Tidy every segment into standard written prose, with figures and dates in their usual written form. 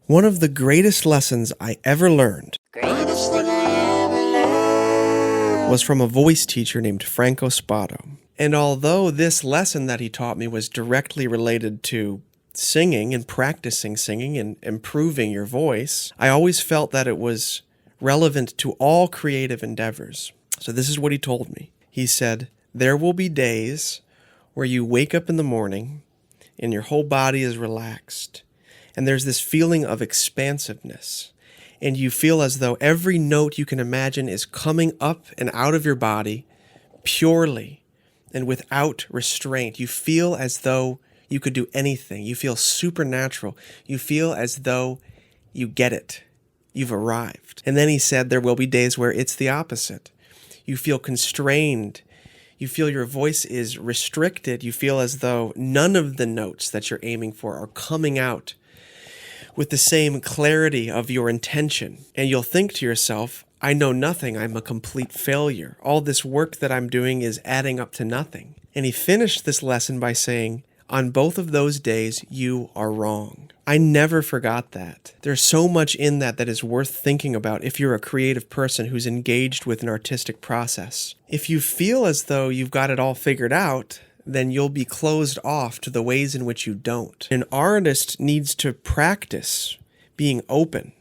One of the greatest lessons I ever learned was from a voice teacher named Franco Spada. And although this lesson that he taught me was directly related to singing and practicing singing and improving your voice, I always felt that it was relevant to all creative endeavors. So this is what he told me. He said, there will be days where you wake up in the morning and your whole body is relaxed. And there's this feeling of expansiveness. And you feel as though every note you can imagine is coming up and out of your body purely and without restraint. You feel as though you could do anything. You feel supernatural. You feel as though you get it. You've arrived. And then he said there will be days where it's the opposite. You feel constrained. You feel your voice is restricted. You feel as though none of the notes that you're aiming for are coming out with the same clarity of your intention. And you'll think to yourself, I know nothing, I'm a complete failure. All this work that I'm doing is adding up to nothing. And he finished this lesson by saying, on both of those days, you are wrong. I never forgot that. There's so much in that that is worth thinking about if you're a creative person who's engaged with an artistic process. If you feel as though you've got it all figured out, then you'll be closed off to the ways in which you don't. An artist needs to practice being open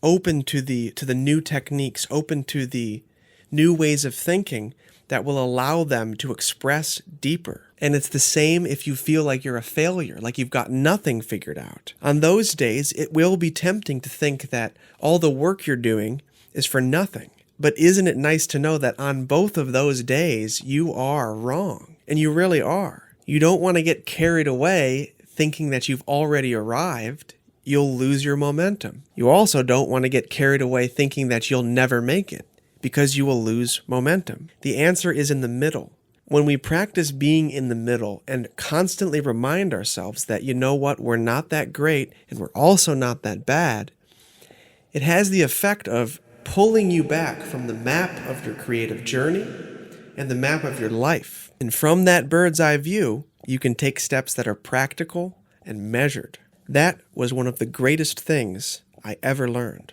to the new techniques, open to the new ways of thinking that will allow them to express deeper. And it's the same if you feel like you're a failure, like you've got nothing figured out. On those days, it will be tempting to think that all the work you're doing is for nothing. But isn't it nice to know that on both of those days, you are wrong? And you really are. You don't want to get carried away thinking that you've already arrived. You'll lose your momentum. You also don't want to get carried away thinking that you'll never make it, because you will lose momentum. The answer is in the middle. When we practice being in the middle and constantly remind ourselves that, you know what, we're not that great and we're also not that bad, it has the effect of pulling you back from the map of your creative journey and the map of your life. And from that bird's eye view, you can take steps that are practical and measured. That was one of the greatest things I ever learned.